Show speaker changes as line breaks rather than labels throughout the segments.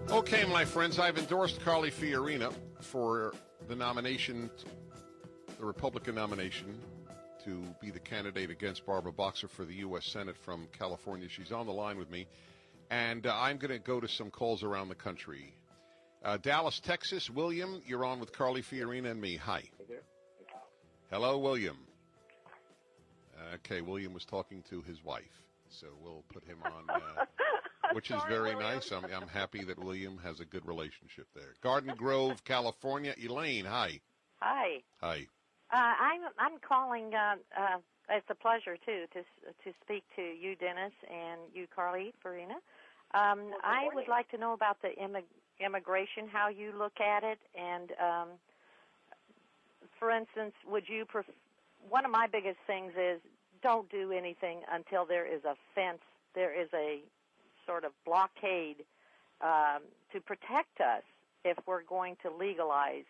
Okay, my friends, I've endorsed Carly Fiorina for the nomination, the Republican nomination, to be the candidate against Barbara Boxer for the U.S. Senate from California. She's on the line with me, and I'm going to go to some calls around the country. Dallas, Texas. William, you're on with Carly Fiorina and me. Hi. Hello, William. Okay, William was talking to his wife, so we'll put him on, which is very nice. I'm happy that William has a good relationship there. Garden Grove, California. Elaine, hi.
Hi.
Hi.
I'm calling. It's a pleasure too to speak to you, Dennis, and you, Carly Fiorina. I would like to know about the immigration, how you look at it, and for instance, one of my biggest things is don't do anything until there is a fence, there is a sort of blockade to protect us if we're going to legalize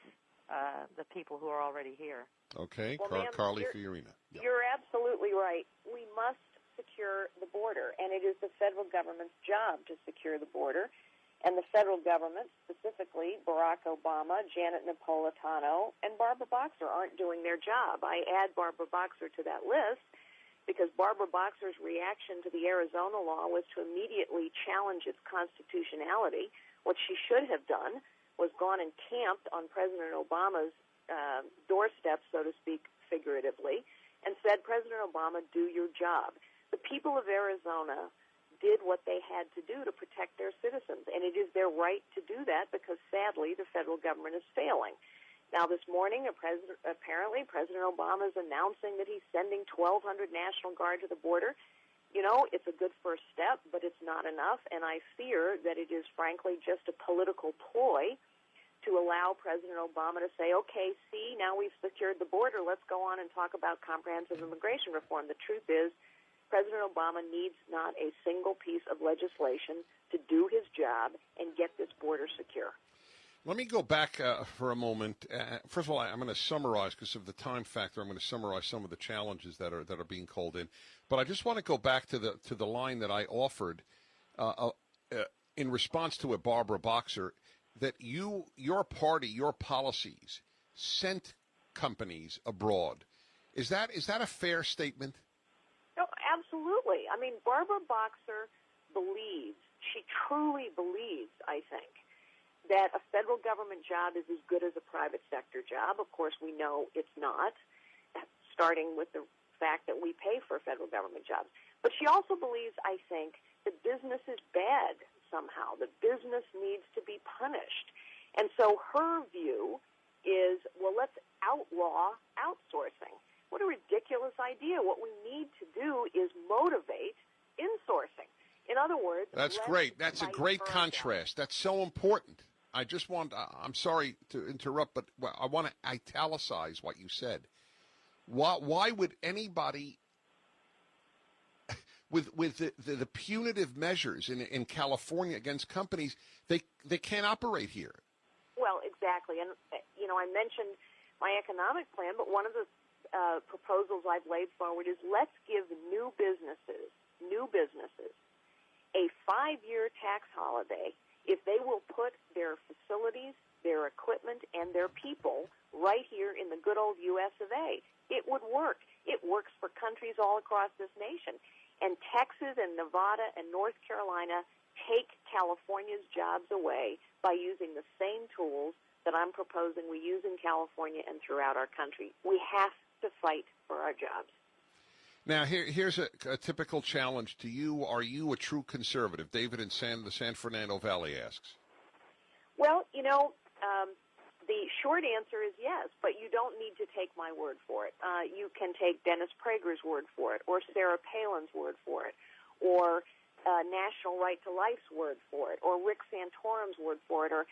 the people who are already here.
Okay,
well,
Carly Fiorina. Yep.
You're absolutely right. We must secure the border, and it is the federal government's job to secure the border. And the federal government, specifically Barack Obama, Janet Napolitano, and Barbara Boxer aren't doing their job. I add Barbara Boxer to that list because Barbara Boxer's reaction to the Arizona law was to immediately challenge its constitutionality. What she should have done was gone and camped on President Obama's doorstep, so to speak, figuratively, and said, President Obama, do your job. The people of Arizona did what they had to do to protect their citizens, and it is their right to do that because, sadly, the federal government is failing. Now, this morning, apparently, President Obama is announcing that he's sending 1,200 National Guard to the border. You know, it's a good first step, but it's not enough, and I fear that it is, frankly, just a political ploy to allow President Obama to say, okay, see, now we've secured the border, let's go on and talk about comprehensive immigration reform. The truth is, President Obama needs not a single piece of legislation to do his job and get this border secure.
Let me go back for a moment. First of all, I'm going to summarize, because of the time factor, I'm going to summarize some of the challenges that are being called in. But I just want to go back to the line that I offered in response to a Barbara Boxer, that your party, your policies sent companies abroad. Is that a fair statement?
No, absolutely. I mean, Barbara Boxer believes, she truly believes, I think, that a federal government job is as good as a private sector job. Of course, we know it's not, starting with the fact that we pay for federal government jobs. But she also believes, I think, that business is bad somehow, that business needs to be punished. And so her view is, well, let's outlaw outsourcing. What a ridiculous idea. What we need to do is motivate insourcing. In other words,
that's great. That's a great contrast. That's so important. I'm sorry to interrupt, but I want to italicize what you said. Why would anybody, with the punitive measures in California against companies, they can't operate here? Well,
exactly. And, I mentioned my economic plan, but one of the proposals I've laid forward is let's give new businesses, a 5-year tax holiday if they will put their facilities, their equipment, and their people right here in the good old U.S. of A. It would work. It works for countries all across this nation. And Texas and Nevada and North Carolina take California's jobs away by using the same tools that I'm proposing we use in California and throughout our country. We have to fight for our jobs.
Now, here's a typical challenge to you. Are you a true conservative? David in the San Fernando Valley asks.
Well, the short answer is yes, but you don't need to take my word for it. You can take Dennis Prager's word for it, or Sarah Palin's word for it, or National Right to Life's word for it, or Rick Santorum's word for it, or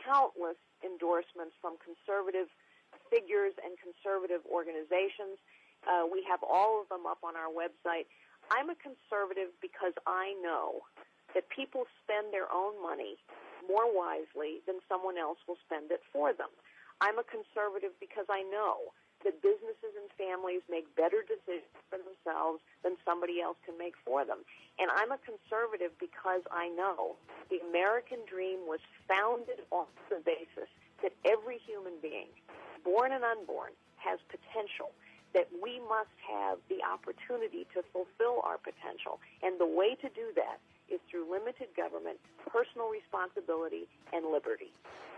countless endorsements from conservative figures and conservative organizations. We have all of them up on our website. I'm a conservative because I know that people spend their own money more wisely than someone else will spend it for them. I'm a conservative because I know that businesses and families make better decisions for themselves than somebody else can make for them. And I'm a conservative because I know the American dream was founded on the basis that every human being, born and unborn, has potential, that we must have the opportunity to fulfill our potential. And the way to do that is through limited government, personal responsibility, and liberty.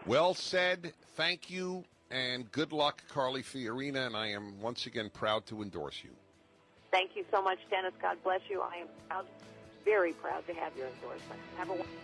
Well said. Thank you, and good luck, Carly Fiorina, and I am once again proud to endorse you.
Thank you so much, Dennis. God bless you. I am proud, very proud to have your endorsement. Have a wonderful